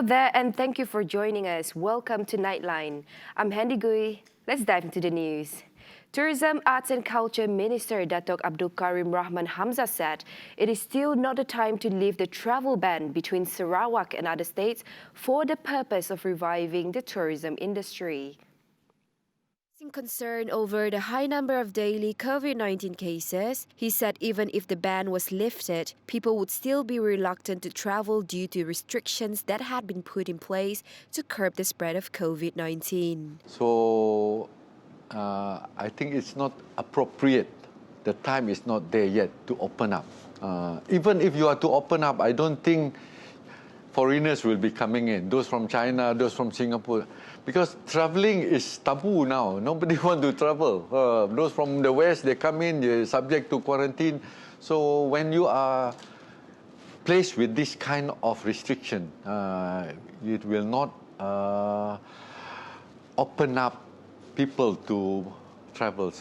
Hello there and thank you for joining us. Welcome to Nightline. I'm Handy Gui. Let's dive into the news. Tourism, Arts and Culture Minister Datuk Abdul Karim Rahman Hamzah said it is still not the time to lift the travel ban between Sarawak and other states for the purpose of reviving the tourism industry. Concern over the high number of daily COVID-19 cases, he said even if the ban was lifted, people would still be reluctant to travel due to restrictions that had been put in place to curb the spread of COVID-19. So, I think it's not appropriate. The time is not there yet to open up. Even if you are to open up, I don't think foreigners will be coming in. Those from China, those from Singapore. Because travelling is taboo now. Nobody wants to travel. Those from the West, they come in, they're subject to quarantine. So when you are placed with this kind of restriction, it will not open up people to travel.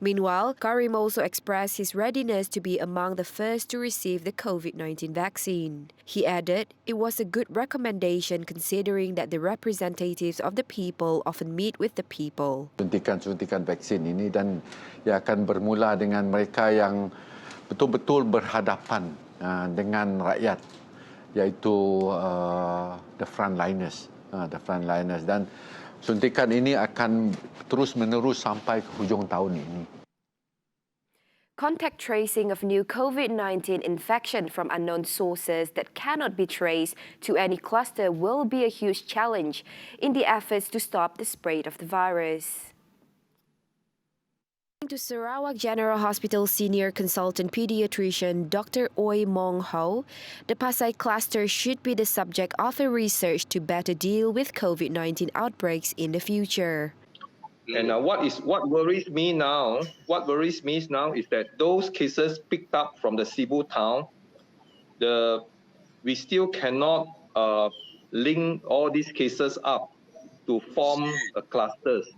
Meanwhile, Karim also expressed his readiness to be among the first to receive the COVID-19 vaccine. He added it was a good recommendation considering that the representatives of the people often meet with the people. Suntikan vaksin ini dan ia akan bermula dengan mereka yang betul-betul berhadapan dengan rakyat, iaitu the frontliners, dan suntikan ini akan terus-menerus sampai ke hujung tahun ini. Contact tracing of new COVID-19 infection from unknown sources that cannot be traced to any cluster will be a huge challenge in the efforts to stop the spread of the virus. To Sarawak General Hospital Senior Consultant Pediatrician Dr. Oi Mong Ho, the Pasai cluster should be the subject of a research to better deal with COVID-19 outbreaks in the future. And what worries me now is that those cases picked up from the Cebu town, we still cannot link all these cases up to form clusters.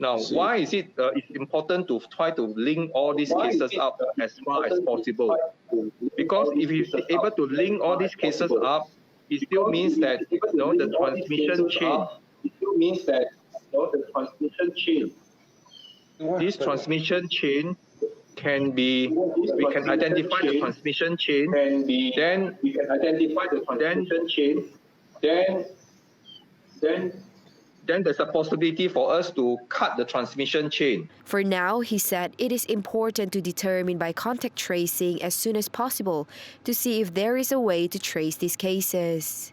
Now, why is it it's important to try to link all these cases up as far as possible? Because if you're able to link all these cases up, it still means that the transmission chain. This transmission chain can be. We can identify the transmission chain. Then we can identify the transmission chain. Then there's a possibility for us to cut the transmission chain. For now, he said it is important to determine by contact tracing as soon as possible to see if there is a way to trace these cases.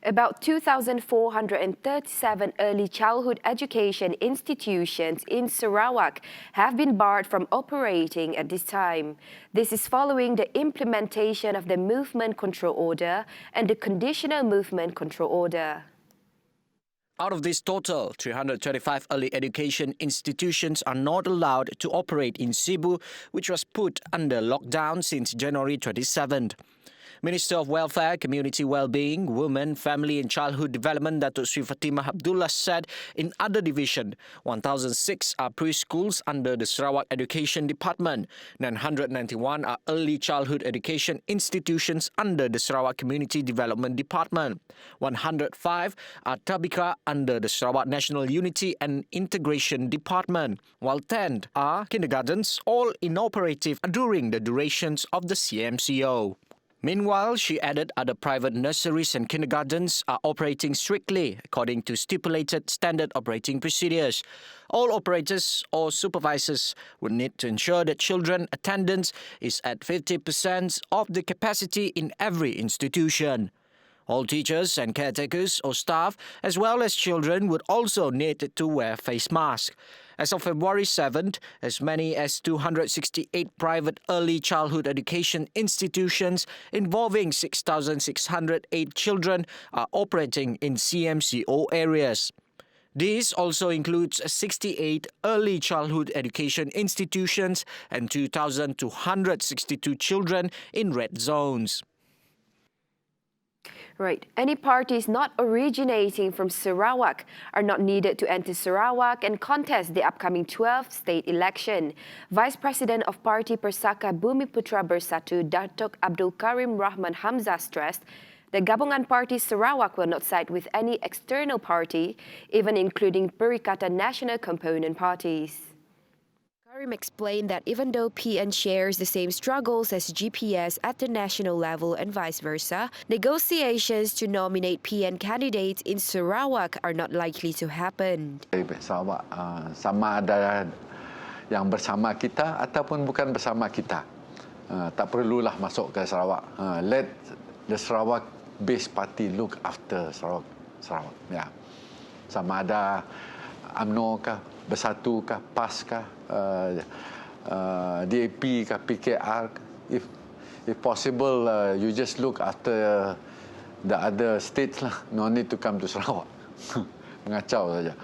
About 2,437 early childhood education institutions in Sarawak have been barred from operating at this time. This is following the implementation of the Movement Control Order and the Conditional Movement Control Order. Out of this total, 325 early education institutions are not allowed to operate in Cebu, which was put under lockdown since January 27th. Minister of Welfare, Community Wellbeing, Women, Family and Childhood Development Datuk Sri Fatimah Abdullah said in other division, 1,006 are preschools under the Sarawak Education Department, 991 are early childhood education institutions under the Sarawak Community Development Department, 105 are tabika under the Sarawak National Unity and Integration Department, while 10 are kindergartens, all inoperative during the durations of the CMCO. Meanwhile, she added other private nurseries and kindergartens are operating strictly according to stipulated standard operating procedures. All operators or supervisors would need to ensure that children attendance is at 50% of the capacity in every institution. All teachers and caretakers or staff, as well as children, would also need to wear face masks. As of February 7th, as many as 268 private early childhood education institutions involving 6,608 children are operating in CMCO areas. This also includes 68 early childhood education institutions and 2,262 children in red zones. Right. Any parties not originating from Sarawak are not needed to enter Sarawak and contest the upcoming 12th state election. Vice President of Parti Persaka Bumiputra Bersatu, Datuk Abdul Karim Rahman Hamzah stressed The Gabungan Party Sarawak will not side with any external party, even including Perikatan Nasional component parties. Karim explained that even though PN shares the same struggles as GPS at the national level and vice versa, negotiations to nominate PN candidates in Sarawak are not likely to happen. Sarawak sama ada yang bersama kita ataupun bukan bersama kita. Tak perlulah masuk ke Sarawak. Let the Sarawak-based party look after Sarawak. Ya. Sama ada UMNO kah, Bersatu kah, PAS kah, DAP kah, PKR. If possible, you just look after the other states lah. No need to come to Sarawak. Mengacau saja.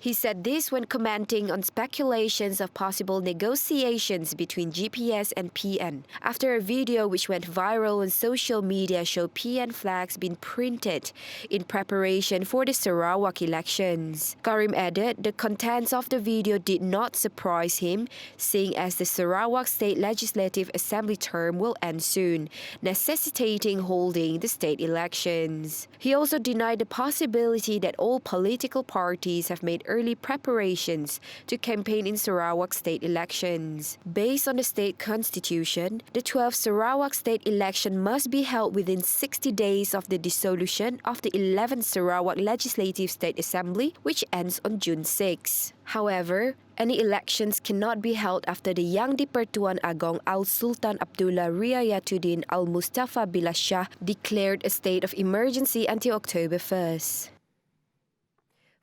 He said this when commenting on speculations of possible negotiations between GPS and PN after a video which went viral on social media showed PN flags being printed in preparation for the Sarawak elections. Karim added the contents of the video did not surprise him, seeing as the Sarawak State Legislative Assembly term will end soon, necessitating holding the state elections. He also denied the possibility that all political parties have made early preparations to campaign in Sarawak state elections. Based on the state constitution, the 12th Sarawak state election must be held within 60 days of the dissolution of the 11th Sarawak Legislative State Assembly, which ends on June 6. However, any elections cannot be held after the Yang di-Pertuan Agong Al-Sultan Abdullah Riayatuddin Al-Mustafa Billah Shah declared a state of emergency until October 1st.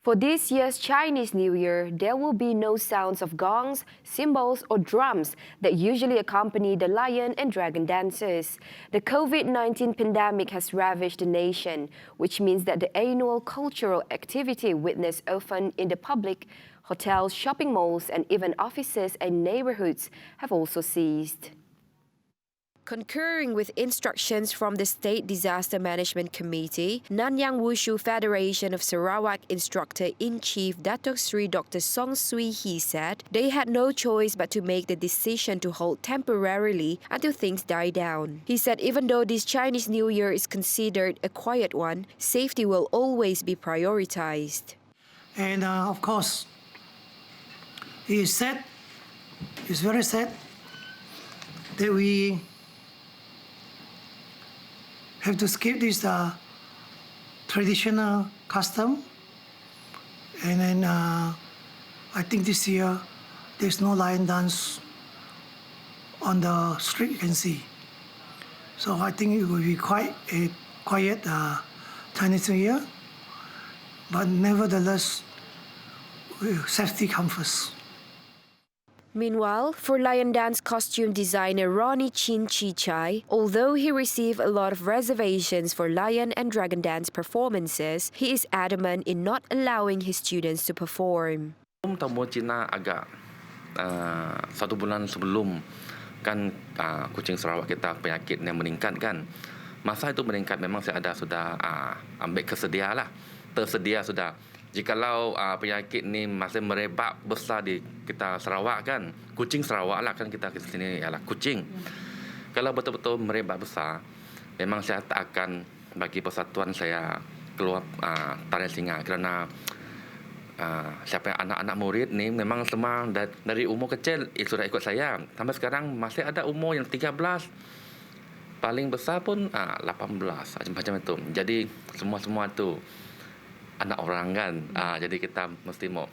For this year's Chinese New Year, there will be no sounds of gongs, cymbals, or drums that usually accompany the lion and dragon dances. The COVID-19 pandemic has ravaged the nation, which means that the annual cultural activity witnessed often in the public, hotels, shopping malls, and even offices and neighborhoods have also ceased. Concurring with instructions from the State Disaster Management Committee, Nanyang Wushu Federation of Sarawak Instructor-in-Chief Datuk Sri Dr. Song Sui Hee said they had no choice but to make the decision to hold temporarily until things die down. He said even though this Chinese New Year is considered a quiet one, safety will always be prioritized. And of course, it is sad, it's very sad that we have to skip this traditional custom. And then I think this year there's no lion dance on the street you can see. So I think it will be quite a quiet Chinese New Year. But nevertheless, safety comes first. Meanwhile, for lion dance costume designer Ronnie Chin Chi Chai, although he received a lot of reservations for lion and dragon dance performances, he is adamant in not allowing his students to perform. Tamu Cina agak 1 bulan sebelum kan kucing Sarawak kita penyakit yang meningkat kan. Masa itu meningkat memang saya ada sudah ambil tersedia sudah. Jikalau penyakit ni masih merebak besar di kita Sarawak kan, kucing Sarawak lah kan kita ke sini ialah kucing. Kalau betul-betul merebak besar, memang saya tak akan bagi persatuan saya keluar tarian singa kerana siapa yang anak-anak murid ni memang semua dari umur kecil sudah ikut saya. Sampai sekarang masih ada umur yang 13, paling besar pun 18 macam itu. Jadi semua tu anak orang kan, jadi kita mesti mau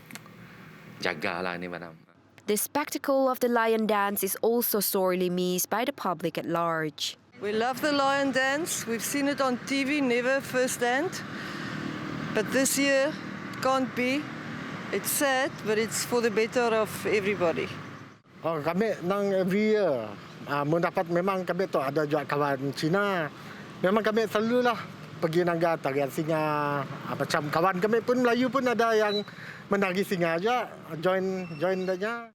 jagalah ini madam. The spectacle of the lion dance is also sorely missed by the public at large. We love the lion dance. We've seen it on TV, never firsthand. But this year, can't be. It's sad, but it's for the better of everybody. Kami nang every year, mendapat memang kami tu ada juga kawan Cina. Memang kami selalulah pergi nangga tarian singa. Macam kawan kami pun Melayu pun ada yang menari singa aja, join dia.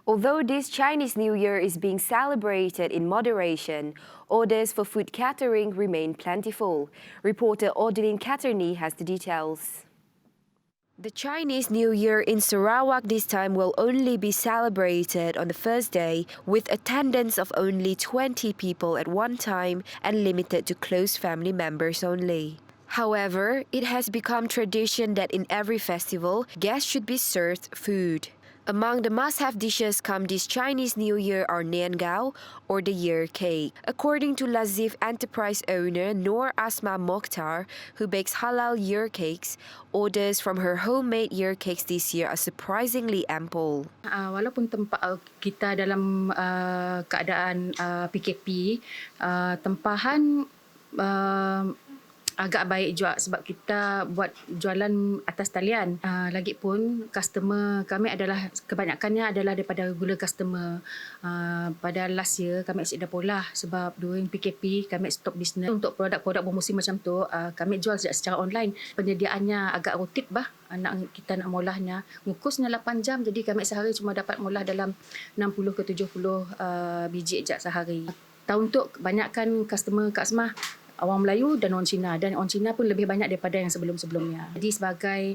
Although this Chinese New Year is being celebrated in moderation, orders for food catering remain plentiful. Reporter Audrey Caterny has the details. The Chinese New Year in Sarawak this time will only be celebrated on the first day with attendance of only 20 people at one time and limited to close family members only. However, it has become tradition that in every festival, guests should be served food. Among the must-have dishes come this Chinese New Year are Nian Gao or the year cake. According to Lazif enterprise owner Noor Asma Mokhtar, who bakes halal year cakes, orders from her homemade year cakes this year are surprisingly ample. Walaupun tempat kita dalam keadaan PKP, tempahan agak baik juga sebab kita buat jualan atas talian. Lagipun customer kami adalah kebanyakannya adalah daripada regular customer. Pada last year kami dah pola sebab during PKP kami stop business. Untuk produk-produk bermusim macam tu kami jual secara online. Penyediaannya agak rotip kita nak molahnya. Ngukusnya 8 jam jadi kami sehari cuma dapat molah dalam 60 ke 70 biji je sehari. Tahun tu kebanyakan customer Kak Semah orang Melayu dan orang Cina. Dan orang Cina pun lebih banyak daripada yang sebelum-sebelumnya. Jadi sebagai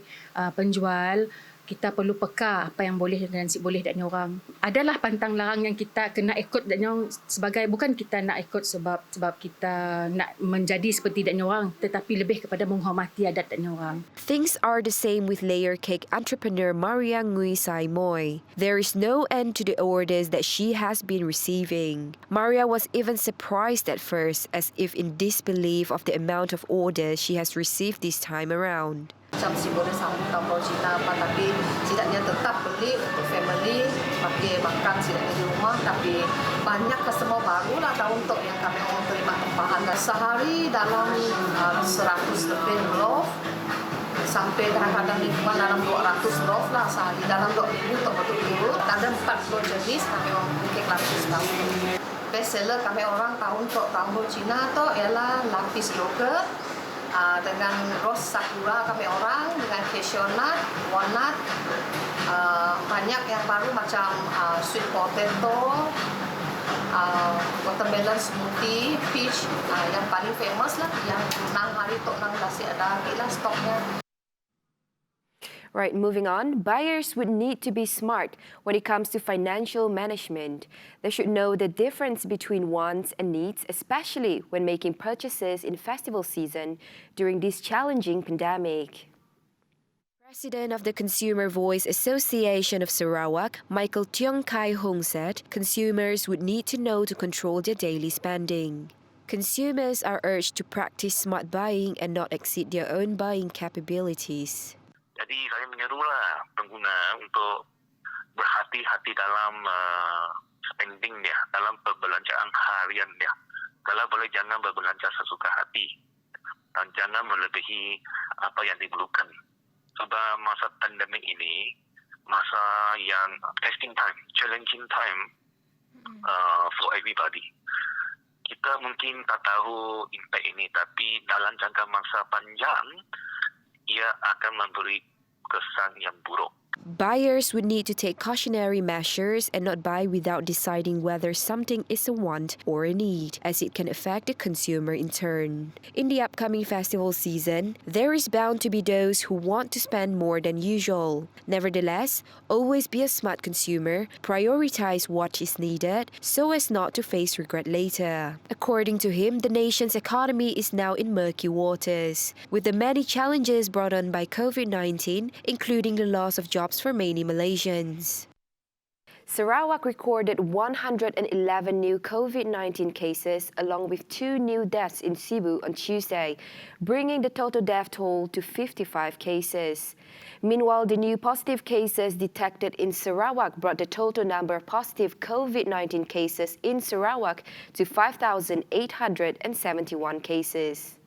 penjual, kita perlu peka apa yang boleh dan tak boleh dan orang. Adalah pantang larang yang kita kena ikut dan orang sebagai bukan kita nak ikut sebab kita nak menjadi seperti dan orang, tetapi lebih kepada menghormati adat dan orang. Things are the same with layer cake entrepreneur Maria Ngui Sai Moy. There is no end to the orders that she has been receiving. Maria was even surprised at first, as if in disbelief of the amount of orders she has received this time around. Macam si boleh sambung tahu Cina apa, tapi setidaknya tetap beli untuk family, pakai makan setidaknya di rumah. Tapi banyak customer baru lah tahu untuk yang kami mau terima tempahan. Sehari dalam 100 lebih loaf, sampai kadang-kadang lingkungan dalam 200 loaf lah sehari. Dalam 2 minggu untuk betul-betul. Ada 40 jenis kami mau bikin lapis tahu. Best seller kami orang tahu untuk tahu Cina tu ialah lapis yogurt. Dengan rose sakura kami orang, dengan cashew nut, walnut, banyak yang baru macam sweet potato, watermelon smoothie, peach, yang paling famous lah, yang 6 hari tu 6 masih ada lagi lah stoknya. Right, moving on, buyers would need to be smart when it comes to financial management. They should know the difference between wants and needs, especially when making purchases in festival season during this challenging pandemic. President of the Consumer Voice Association of Sarawak, Michael Tiong Kai Hong said consumers would need to know to control their daily spending. Consumers are urged to practice smart buying and not exceed their own buying capabilities. Jadi saya menyerulah pengguna untuk berhati-hati dalam spending dia, dalam perbelanjaan harian dia. Kalau boleh jangan berbelanja sesuka hati dan jangan melebihi apa yang diperlukan. Sebab masa pandemik ini, masa yang testing time, challenging time for everybody. Kita mungkin tak tahu impact ini, tapi dalam jangka masa panjang, ia akan memberi kesan yang buruk. Buyers would need to take cautionary measures and not buy without deciding whether something is a want or a need, as it can affect the consumer in turn. In the upcoming festival season, there is bound to be those who want to spend more than usual. Nevertheless, always be a smart consumer, prioritize what is needed so as not to face regret later. According to him, the nation's economy is now in murky waters, with the many challenges brought on by COVID-19, including the loss of jobs for many Malaysians. Sarawak recorded 111 new COVID-19 cases along with 2 new deaths in Cebu on Tuesday, bringing the total death toll to 55 cases. Meanwhile, the new positive cases detected in Sarawak brought the total number of positive COVID-19 cases in Sarawak to 5,871 cases.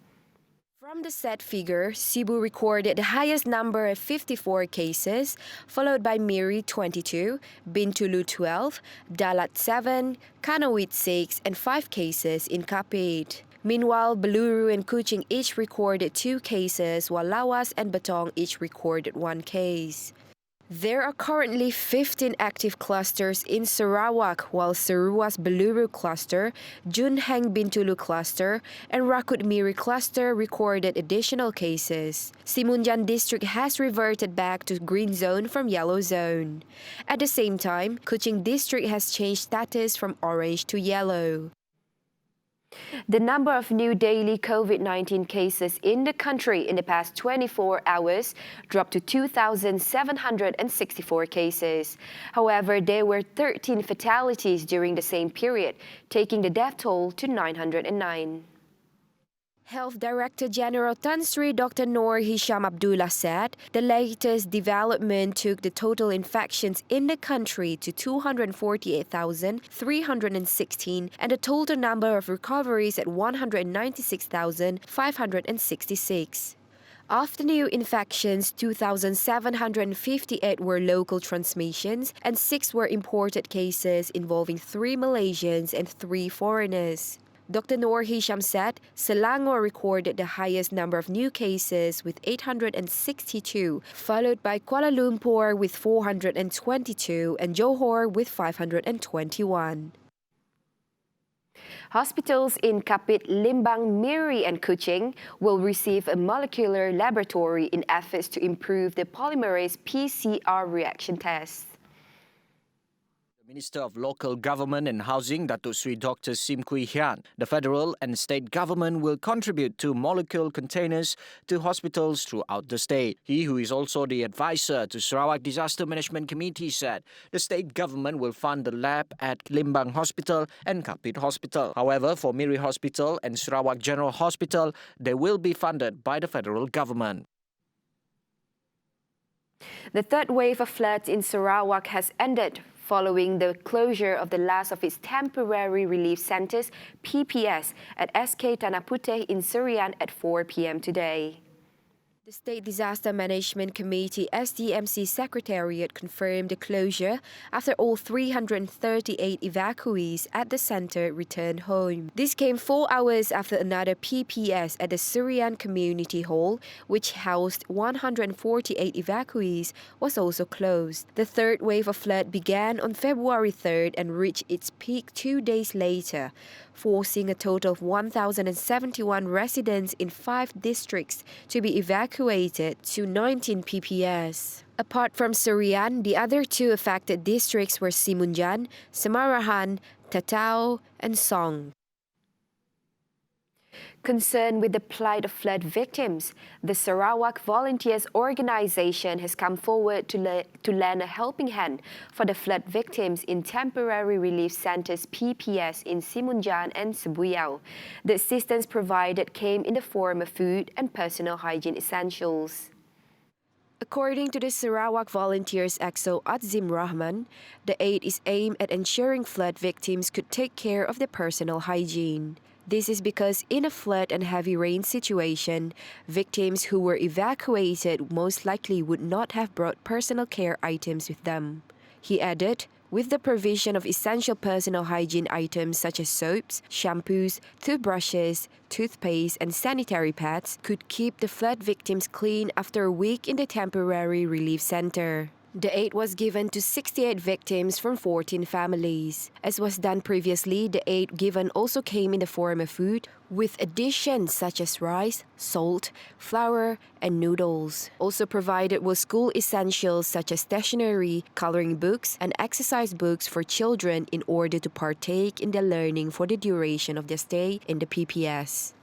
From the said figure, Cebu recorded the highest number of 54 cases, followed by Miri 22, Bintulu 12, Dalat 7, Kanawit 6, and 5 cases in Kapit. Meanwhile, Beluru and Kuching each recorded 2 cases, while Lawas and Batong each recorded 1 case. There are currently 15 active clusters in Sarawak, while Saruas Beluru cluster, Junheng Bintulu cluster, and Rakut Miri cluster recorded additional cases. Simunjan district has reverted back to green zone from yellow zone. At the same time, Kuching district has changed status from orange to yellow. The number of new daily COVID-19 cases in the country in the past 24 hours dropped to 2,764 cases. However, there were 13 fatalities during the same period, taking the death toll to 909. Health Director General Tan Sri Dr. Noor Hisham Abdullah said the latest development took the total infections in the country to 248,316 and the total number of recoveries at 196,566. Of the new infections, 2,758 were local transmissions and 6 were imported cases involving 3 Malaysians and 3 foreigners. Dr. Noor Hisham said Selangor recorded the highest number of new cases with 862, followed by Kuala Lumpur with 422 and Johor with 521. Hospitals in Kapit, Limbang, Miri and Kuching will receive a molecular laboratory in efforts to improve the polymerase PCR reaction tests. Minister of Local Government and Housing, Datuk Sri Dr. Sim Kui Hian. The federal and state government will contribute to molecule containers to hospitals throughout the state. He, who is also the advisor to Sarawak Disaster Management Committee, said the state government will fund the lab at Limbang Hospital and Kapit Hospital. However, for Miri Hospital and Sarawak General Hospital, they will be funded by the federal government. The third wave of floods in Sarawak has ended following the closure of the last of its temporary relief centres, PPS, at SK Tanah Puteh in Serian at 4 p.m. today. The State Disaster Management Committee SDMC Secretariat confirmed the closure after all 338 evacuees at the centre returned home. This came 4 hours after another PPS at the Serian Community Hall, which housed 148 evacuees, was also closed. The third wave of flood began on February 3rd and reached its peak 2 days later, forcing a total of 1,071 residents in 5 districts to be evacuated to 19 PPS. Apart from Serian, the other 2 affected districts were Simunjan, Samarahan, Tatao, and Song. Concerned with the plight of flood victims, the Sarawak Volunteers Organisation has come forward to lend a helping hand for the flood victims in temporary relief centres PPS in Simunjan and Sebuyau. The assistance provided came in the form of food and personal hygiene essentials. According to the Sarawak Volunteers EXO Adzim Rahman, the aid is aimed at ensuring flood victims could take care of their personal hygiene. This is because in a flood and heavy rain situation, victims who were evacuated most likely would not have brought personal care items with them. He added, with the provision of essential personal hygiene items such as soaps, shampoos, toothbrushes, toothpaste, and sanitary pads could keep the flood victims clean after a week in the temporary relief center. The aid was given to 68 victims from 14 families. As was done previously, the aid given also came in the form of food, with additions such as rice, salt, flour, and noodles. Also provided were school essentials such as stationery, coloring books, and exercise books for children in order to partake in their learning for the duration of their stay in the PPS.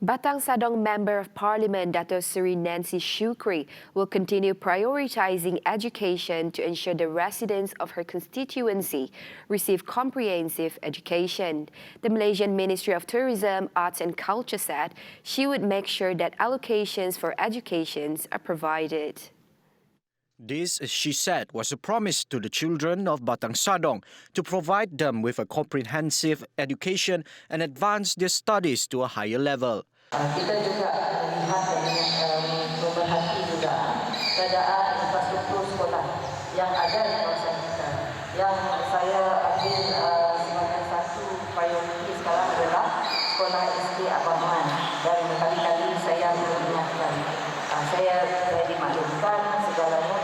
Batang Sadong Member of Parliament Dato Seri Nancy Shukri will continue prioritizing education to ensure the residents of her constituency receive comprehensive education. The Malaysian Ministry of Tourism, Arts and Culture said she would make sure that allocations for education are provided. This, she said, was a promise to the children of Batang Sadong to provide them with a comprehensive education and advance their studies to a higher level. Kita juga melihat dan memerhati juga keadaan infrastruktur sekolah yang ada di kawasan kita. Yang saya ambil sebagai satu prioriti sekarang adalah sekolah SD Abaman, dan berkali-kali saya mengingatkan. Saya dimaklumkan segalanya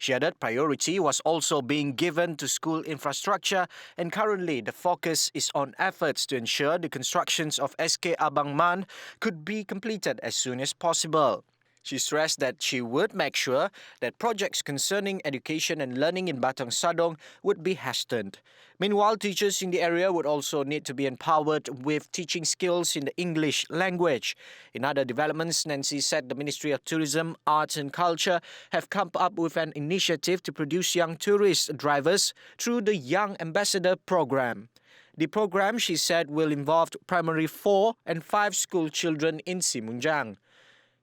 She added priority was also being given to school infrastructure, and currently the focus is on efforts to ensure the constructions of SK Abang Man could be completed as soon as possible. She stressed that she would make sure that projects concerning education and learning in Batang Sadong would be hastened. Meanwhile, teachers in the area would also need to be empowered with teaching skills in the English language. In other developments, Nancy said the Ministry of Tourism, Arts and Culture have come up with an initiative to produce young tourist drivers through the Young Ambassador program. The program, she said, will involve primary 4 and 5 school children in Simunjang.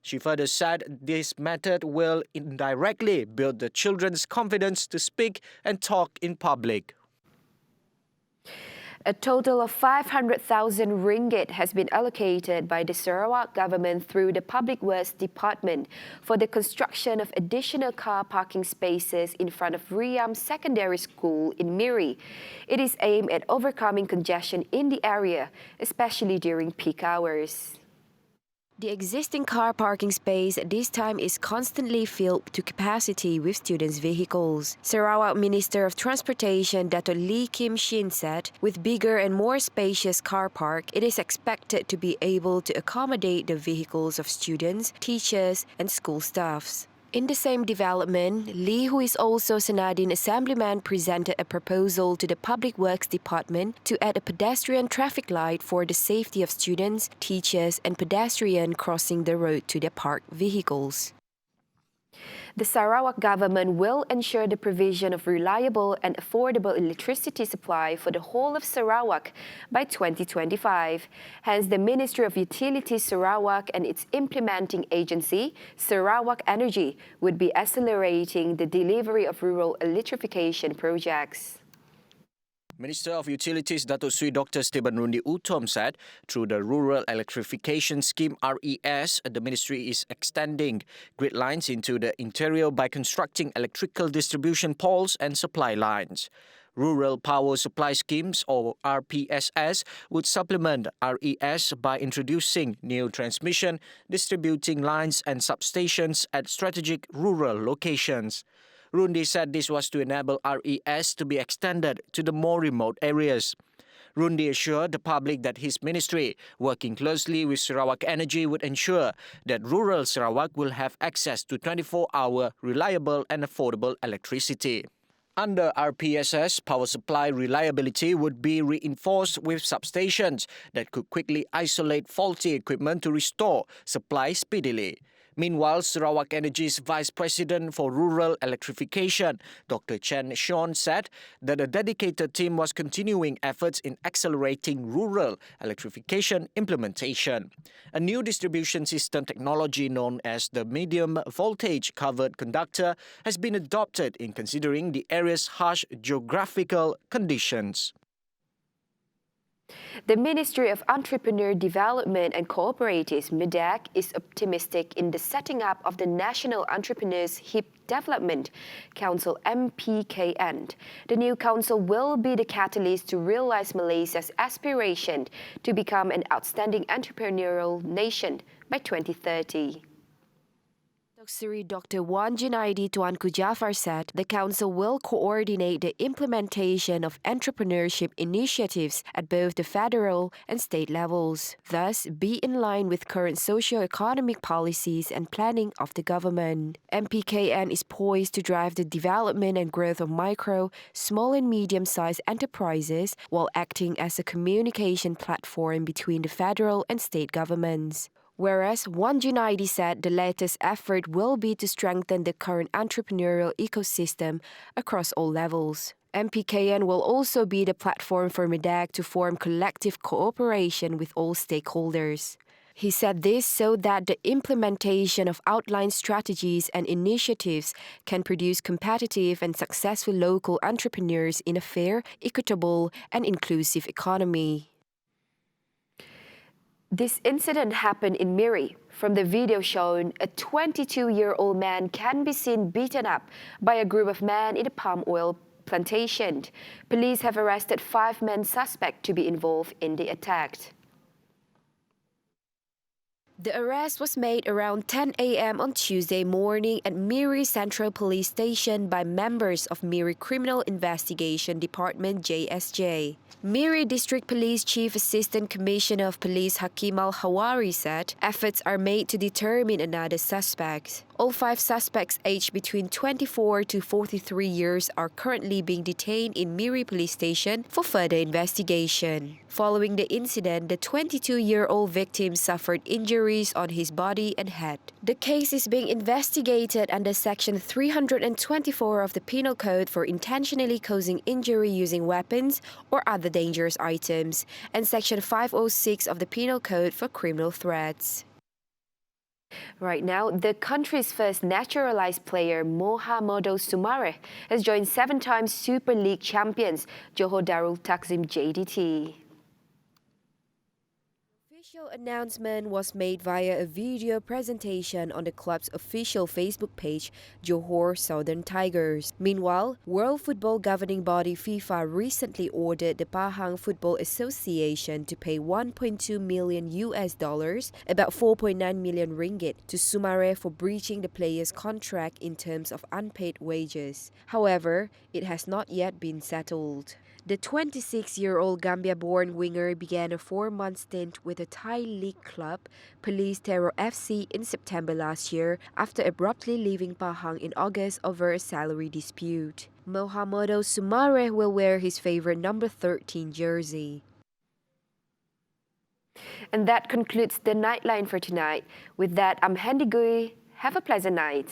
She further said this method will indirectly build the children's confidence to speak and talk in public. A total of 500,000 ringgit has been allocated by the Sarawak government through the Public Works Department for the construction of additional car parking spaces in front of Riam Secondary School in Miri. It is aimed at overcoming congestion in the area, especially during peak hours. The existing car parking space at this time is constantly filled to capacity with students' vehicles. Sarawak Minister of Transportation Dato' Lee Kim Shin said, with bigger and more spacious car park, it is expected to be able to accommodate the vehicles of students, teachers and school staffs. In the same development, Lee, who is also Senadin Assemblyman, presented a proposal to the Public Works Department to add a pedestrian traffic light for the safety of students, teachers and pedestrians crossing the road to their parked vehicles. The Sarawak government will ensure the provision of reliable and affordable electricity supply for the whole of Sarawak by 2025. Hence, the Ministry of Utilities Sarawak and its implementing agency, Sarawak Energy, would be accelerating the delivery of rural electrification projects. Minister of Utilities Dato' Sri Dr. Stephen Rundi Utom said, through the Rural Electrification Scheme RES, the ministry is extending grid lines into the interior by constructing electrical distribution poles and supply lines. Rural Power Supply Schemes, or RPSS, would supplement RES by introducing new transmission, distributing lines and substations at strategic rural locations. Rundi said this was to enable RES to be extended to the more remote areas. Rundi assured the public that his ministry, working closely with Sarawak Energy, would ensure that rural Sarawak will have access to 24-hour reliable and affordable electricity. Under RPSS, power supply reliability would be reinforced with substations that could quickly isolate faulty equipment to restore supply speedily. Meanwhile, Sarawak Energy's Vice President for Rural Electrification, Dr. Chen Sean, said that a dedicated team was continuing efforts in accelerating rural electrification implementation. A new distribution system technology known as the medium voltage covered conductor has been adopted in considering the area's harsh geographical conditions. The Ministry of Entrepreneur Development and Cooperatives, MIDEC, is optimistic in the setting up of the National Entrepreneurs HIP Development Council MPKN. The new council will be the catalyst to realize Malaysia's aspiration to become an outstanding entrepreneurial nation by 2030. Sri Dr. Wan Junaidi Tuanku Jafar said the council will coordinate the implementation of entrepreneurship initiatives at both the federal and state levels, thus be in line with current socio-economic policies and planning of the government. MPKN is poised to drive the development and growth of micro, small and medium-sized enterprises while acting as a communication platform between the federal and state governments. Whereas Wan Junaidi said the latest effort will be to strengthen the current entrepreneurial ecosystem across all levels. MPKN will also be the platform for MIDEC to form collective cooperation with all stakeholders. He said this so that the implementation of outlined strategies and initiatives can produce competitive and successful local entrepreneurs in a fair, equitable, and inclusive economy. This incident happened in Miri. From the video shown, a 22-year-old man can be seen beaten up by a group of men in a palm oil plantation. Police have arrested 5 men suspect to be involved in the attack. The arrest was made around 10 a.m. on Tuesday morning at Miri Central Police Station by members of Miri Criminal Investigation Department JSJ. Miri District Police Chief Assistant Commissioner of Police Hakim Al-Hawari said efforts are made to determine another suspect. All 5 suspects aged between 24 to 43 years are currently being detained in Miri Police Station for further investigation. Following the incident, the 22-year-old victim suffered injuries on his body and head. The case is being investigated under Section 324 of the Penal Code for intentionally causing injury using weapons or other dangerous items, and Section 506 of the Penal Code for criminal threats. Right now, the country's first naturalized player, Mohamodo Soumaré, has joined 7-time Super League champions Johor Darul Takzim JDT. The official announcement was made via a video presentation on the club's official Facebook page, Johor Southern Tigers. Meanwhile, World Football Governing Body FIFA recently ordered the Pahang Football Association to pay $1.2 million, about 4.9 million ringgit, to Soumaré for breaching the player's contract in terms of unpaid wages. However, it has not yet been settled. The 26-year-old Gambia-born winger began a 4-month stint with a Thai league club, Police Terror FC, in September last year after abruptly leaving Pahang in August over a salary dispute. Mohamodo Soumaré will wear his favorite number 13 jersey. And that concludes the Nightline for tonight. With that, I'm Handy Gui. Have a pleasant night.